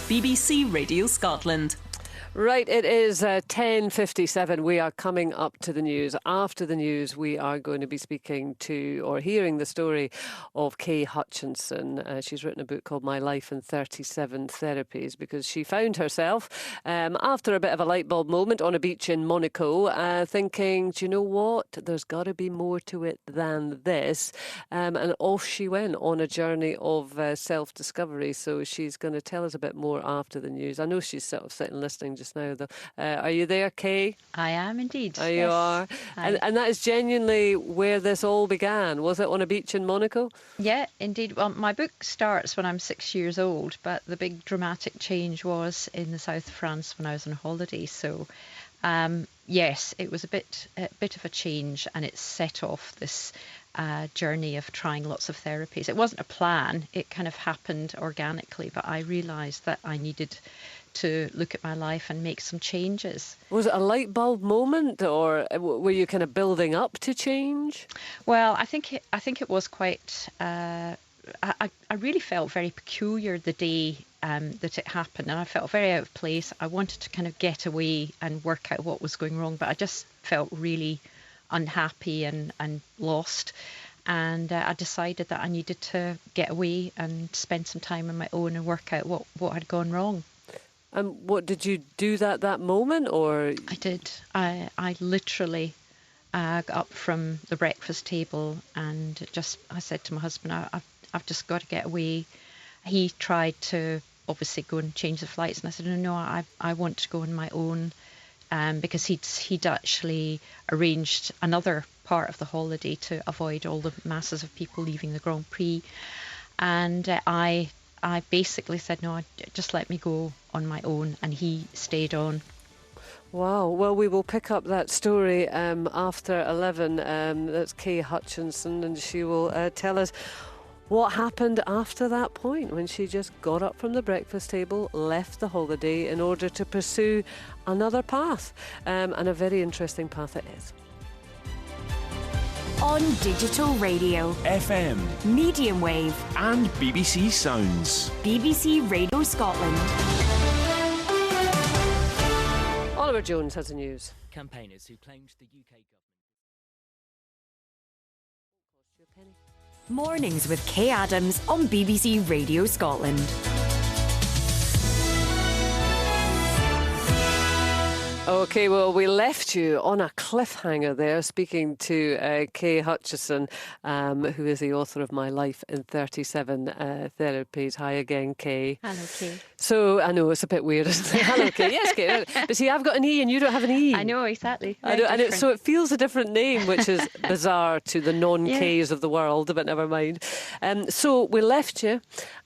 BBC Radio Scotland. Right, it is 10:57. We are coming up to the news. After the news, we are going to be speaking to or hearing the story of Kay Hutchinson. She's written a book called My Life in 37 Therapies because she found herself, after a bit of a light bulb moment on a beach in Monaco, thinking, do you know what? There's got to be more to it than this. And off she went on a journey of self-discovery. So she's going to tell us a bit more after the news. I know she's sort of sitting listening just now, though. Are you there, Kay? I am indeed. Oh, you are? And that is genuinely where this all began. Was it on a beach in Monaco? Yeah, indeed. Well, my book starts when I'm 6 years old, but the big dramatic change was in the south of France when I was on holiday. So, yes, it was a bit of a change, and it set off this journey of trying lots of therapies. It wasn't a plan. It kind of happened organically, but I realised that I needed to look at my life and make some changes. Was it a light bulb moment, or were you kind of building up to change? Well, I think it was quite. I really felt very peculiar the day that it happened, and I felt very out of place. I wanted to kind of get away and work out what was going wrong, but I just felt really unhappy and lost. And I decided that I needed to get away and spend some time on my own and work out what had gone wrong. And what did you do that moment, or? I did. I literally got up from the breakfast table and I said to my husband, I've just got to get away. He tried to obviously go and change the flights, and I said, no, I want to go on my own, because he'd actually arranged another part of the holiday to avoid all the masses of people leaving the Grand Prix, and I basically said, no, just let me go on my own, and he stayed on. Wow. Well, we will pick up that story after 11. That's Kay Hutchinson, and she will tell us what happened after that point when she just got up from the breakfast table, left the holiday in order to pursue another path, and a very interesting path it is. On digital radio, FM, medium wave, and BBC Sounds. BBC Radio Scotland. Oliver Jones has the news. Campaigners who claimed the UK government. Mornings with Kay Adams on BBC Radio Scotland. OK, well, we left you on a cliffhanger there, speaking to Kay Hutchinson, who is the author of My Life in 37 Therapies. Hi again, Kay. Hello, Kay. So, I know, it's a bit weird, isn't it? Hello, Kay. Yes, Kay. But see, I've got an E and you don't have an E. I know, exactly. I know, and so it feels a different name, which is bizarre to the non-Kays of the world, but never mind. So we left you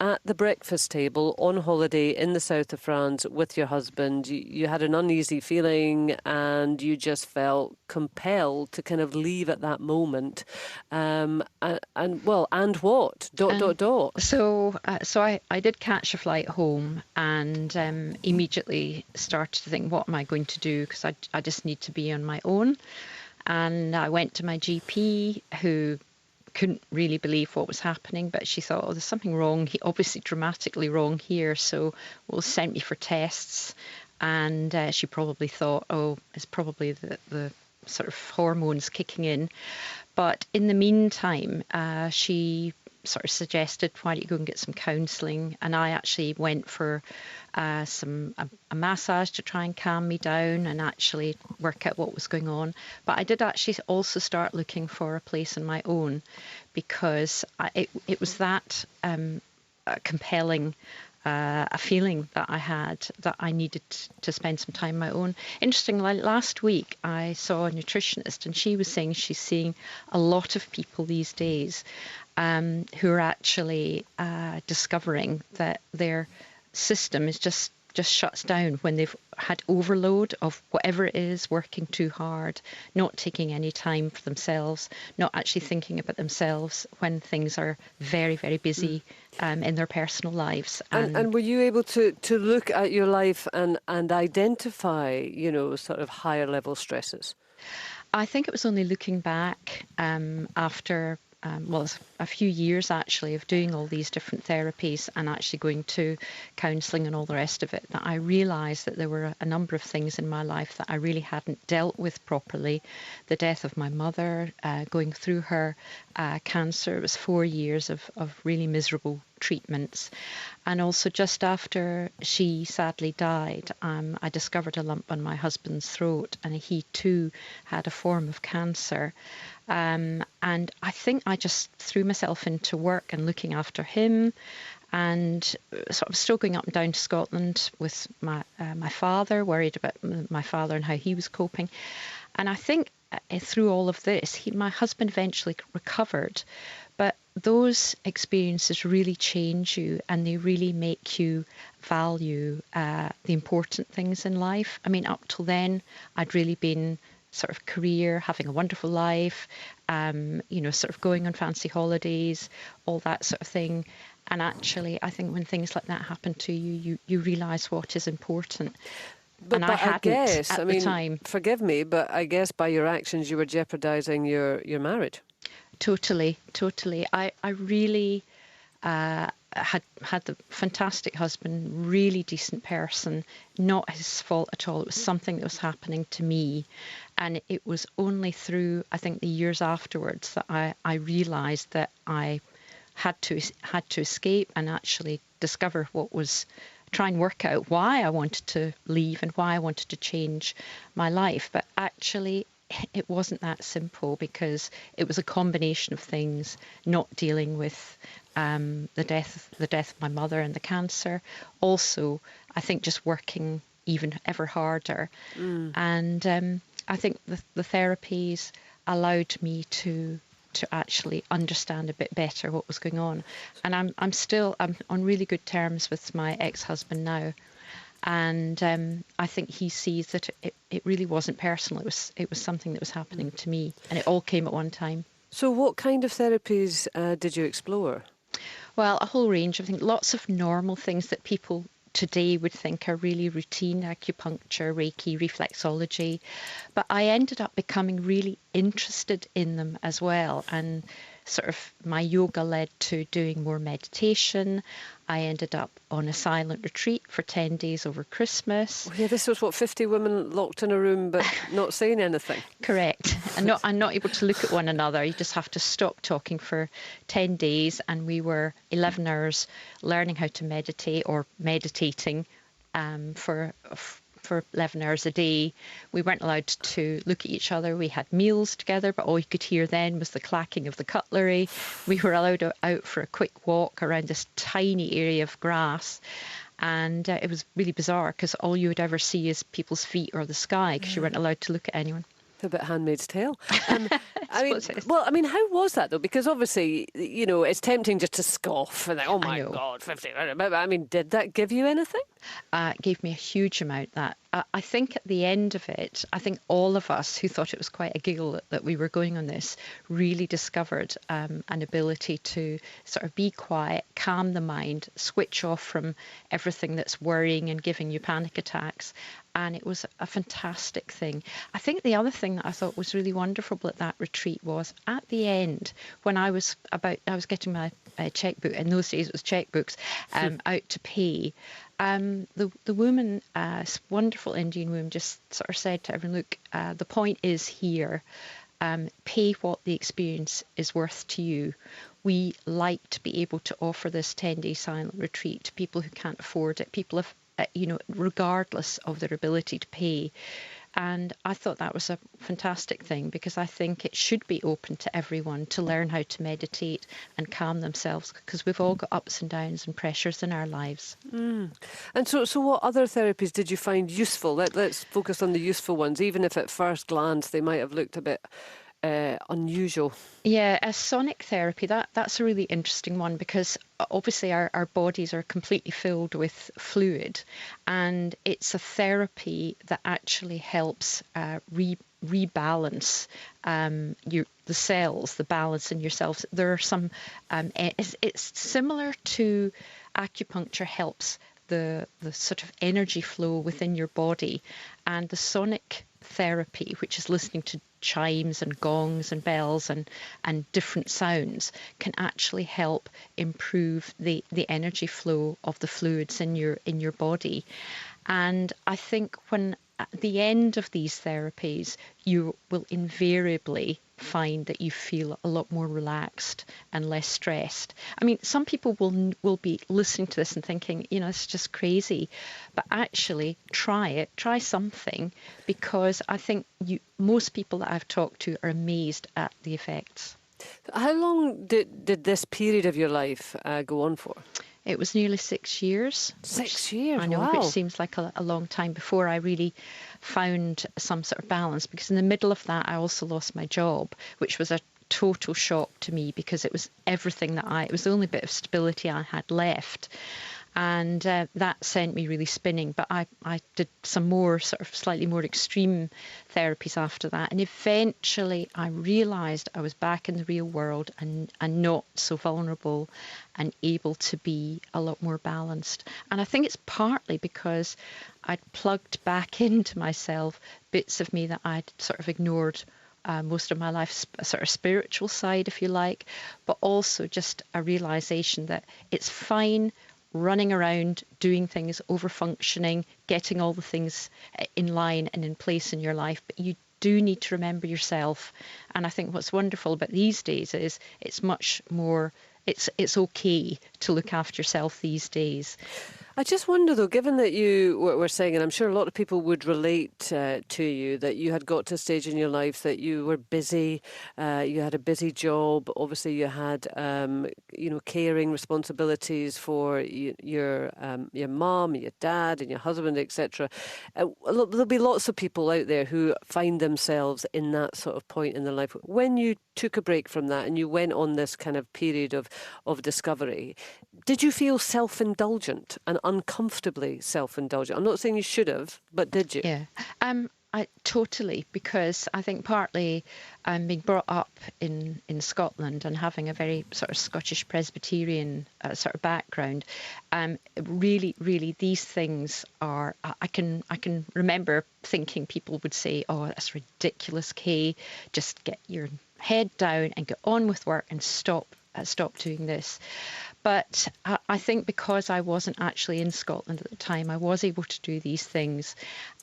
at the breakfast table on holiday in the south of France with your husband. You had an uneasy feeling and you just felt compelled to kind of leave at that moment. And what? ... So I did catch a flight home and immediately started to think, what am I going to do? Because I just need to be on my own. And I went to my GP, who couldn't really believe what was happening, but she thought, there's something wrong, obviously dramatically wrong here, so sent me for tests. And she probably thought, it's probably the sort of hormones kicking in. But in the meantime, she sort of suggested, why don't you go and get some counselling? And I actually went for a massage to try and calm me down and actually work out what was going on. But I did actually also start looking for a place on my own, because it was that compelling a feeling that I had, that I needed to spend some time on my own. Interestingly, last week I saw a nutritionist, and she was saying she's seeing a lot of people these days who are actually discovering that their system is just shuts down when they've had overload of whatever it is, working too hard, not taking any time for themselves, not actually thinking about themselves when things are very, very busy in their personal lives. And were you able to look at your life and identify, sort of higher level stresses? I think it was only looking back after it's a few years actually of doing all these different therapies and actually going to counselling and all the rest of it, that I realised that there were a number of things in my life that I really hadn't dealt with properly. The death of my mother, going through her cancer. It was 4 years of really miserable treatments. And also just after she sadly died, I discovered a lump on my husband's throat, and he too had a form of cancer. And I think I just threw myself into work and looking after him, and sort of still going up and down to Scotland with my father, worried about my father and how he was coping. And I think through all of this, my husband eventually recovered. But those experiences really change you, and they really make you value the important things in life. I mean, up till then, I'd really been sort of career, having a wonderful life, sort of going on fancy holidays, all that sort of thing. And actually, I think when things like that happen to you, you realise what is important. But I hadn't guess, at the time. Forgive me, but I guess by your actions you were jeopardising your marriage. Totally. I really had the fantastic husband, really decent person, not his fault at all. It was something that was happening to me. And it was only through, I think, the years afterwards that I realised that I had to escape and actually discover try and work out why I wanted to leave and why I wanted to change my life. But actually, it wasn't that simple, because it was a combination of things, not dealing with the death of my mother and the cancer. Also, I think just working even ever harder. And I think the therapies allowed me to actually understand a bit better what was going on. And I'm on really good terms with my ex-husband now. And I think he sees that it really wasn't personal. It was something that was happening to me, and it all came at one time. So what kind of therapies did you explore? Well, a whole range. I think lots of normal things that people today would think are really routine: acupuncture, Reiki, reflexology. But I ended up becoming really interested in them as well. And sort of my yoga led to doing more meditation. I ended up on a silent retreat for 10 days over Christmas. Oh, yeah, this was 50 women locked in a room but not saying anything. Correct. And not able to look at one another. You just have to stop talking for 10 days. And we were 11 hours learning how to meditate, or meditating for 11 hours a day. We weren't allowed to look at each other. We had meals together, but all you could hear then was the clacking of the cutlery. We were allowed out for a quick walk around this tiny area of grass. And it was really bizarre, because all you would ever see is people's feet or the sky, because you weren't allowed to look at anyone. A bit Handmaid's Tale. I mean, how was that though? Because obviously, it's tempting just to scoff and oh my God, 50. But I mean, did that give you anything? It gave me a huge amount. That I think at the end of it, I think all of us who thought it was quite a giggle that we were going on this really discovered an ability to sort of be quiet, calm the mind, switch off from everything that's worrying and giving you panic attacks. And it was a fantastic thing. I think the other thing that I thought was really wonderful at that retreat was at the end, when I was getting my checkbook. In those days, it was checkbooks out to pay. The woman, this wonderful Indian woman, just sort of said to everyone, look, the point is here. Pay what the experience is worth to you. We like to be able to offer this 10-day silent retreat to people who can't afford it, people have, regardless of their ability to pay. And I thought that was a fantastic thing, because I think it should be open to everyone to learn how to meditate and calm themselves, because we've all got ups and downs and pressures in our lives. And so what other therapies did you find useful? Let's focus on the useful ones, even if at first glance they might have looked a bit unusual. Yeah, a sonic therapy, that's a really interesting one, because obviously our bodies are completely filled with fluid, and it's a therapy that actually helps rebalance the cells, the balance in yourselves. There are some, it's similar to acupuncture helps the sort of energy flow within your body, and the sonic therapy, which is listening to chimes and gongs and bells and different sounds, can actually help improve the energy flow of the fluids in your body. And I think when at the end of these therapies, you will invariably find that you feel a lot more relaxed and less stressed. I mean, some people will be listening to this and thinking, it's just crazy, but actually try something, because I think most people that I've talked to are amazed at the effects. How long did this period of your life go on for? It was nearly 6 years. 6 years, I know, wow. which seems like a long time before I really found some sort of balance, because in the middle of that, I also lost my job, which was a total shock to me, because it was everything it was the only bit of stability I had left. And that sent me really spinning. But I did some more sort of slightly more extreme therapies after that. And eventually I realised I was back in the real world and not so vulnerable and able to be a lot more balanced. And I think it's partly because I'd plugged back into myself bits of me that I'd sort of ignored most of my life, sort of spiritual side, if you like, but also just a realisation that it's fine running around, doing things, over-functioning, getting all the things in line and in place in your life. But you do need to remember yourself. And I think what's wonderful about these days is it's much more, it's okay to look after yourself these days. I just wonder, though, given that you were saying, and I'm sure a lot of people would relate to you, that you had got to a stage in your life that you were busy, you had a busy job, obviously you had, caring responsibilities for your mum, your dad and your husband, etc. There'll be lots of people out there who find themselves in that sort of point in their life. When you took a break from that and you went on this kind of period of discovery, did you feel self-indulgent and uncomfortably self-indulgent? I'm not saying you should have, but did you? Yeah, I totally, because I think partly being brought up in Scotland and having a very sort of Scottish Presbyterian sort of background, really these things are, I can remember thinking people would say, oh, that's ridiculous, Kay, just get your head down and get on with work and stop doing this. But I think because I wasn't actually in Scotland at the time, I was able to do these things.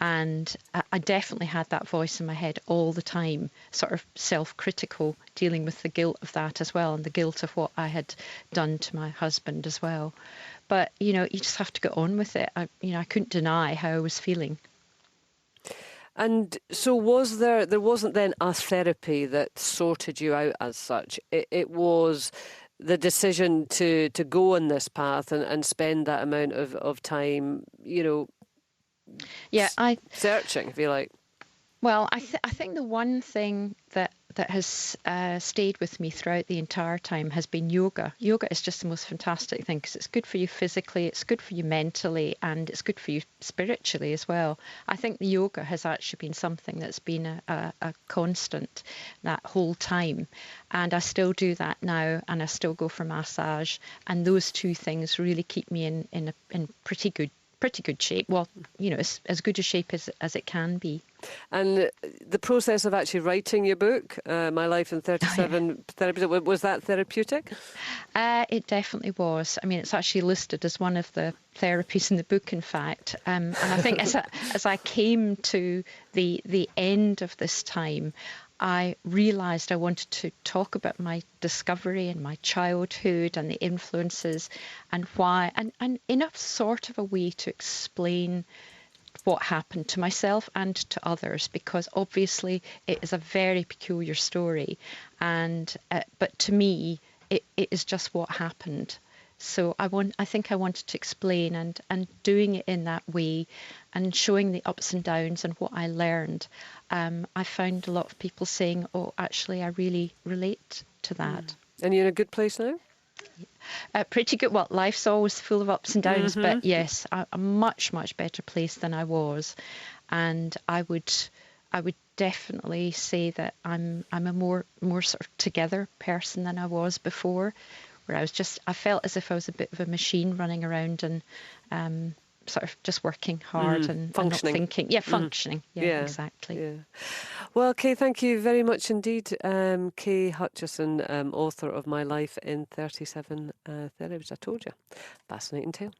And I definitely had that voice in my head all the time, sort of self-critical, dealing with the guilt of that as well, and the guilt of what I had done to my husband as well. But, you just have to get on with it. I couldn't deny how I was feeling. And so there wasn't then a therapy that sorted you out as such. It was the decision to go on this path and spend that amount of time, searching, if you like. Well, I think the one thing that has stayed with me throughout the entire time has been yoga. Yoga is just the most fantastic thing, because it's good for you physically, it's good for you mentally, and it's good for you spiritually as well. I think the yoga has actually been something that's been a constant that whole time. And I still do that now, and I still go for massage. And those two things really keep me in pretty good shape. Well, as good a shape as it can be. And the process of actually writing your book, My Life in 37 Therapies, was that therapeutic? It definitely was. I mean, it's actually listed as one of the therapies in the book, in fact. And I think as I came to the end of this time, I realised I wanted to talk about my discovery and my childhood and the influences and why, and in a sort of a way to explain what happened to myself and to others, because obviously it is a very peculiar story, and but to me it is just what happened. So I think I wanted to explain, and doing it in that way and showing the ups and downs and what I learned. I found a lot of people saying, oh, actually, I really relate to that. And you're in a good place now? Pretty good. Well, life's always full of ups and downs, but yes, a much better place than I was. And I would definitely say that I'm a more sort of together person than I was before, where I felt as if I was a bit of a machine running around and sort of just working hard and functioning. not thinking. Yeah, functioning. Yeah, exactly. Yeah. Well, Kay, thank you very much indeed. Kay Hutchison, author of My Life in 37 Therapies. I told you. Fascinating tale.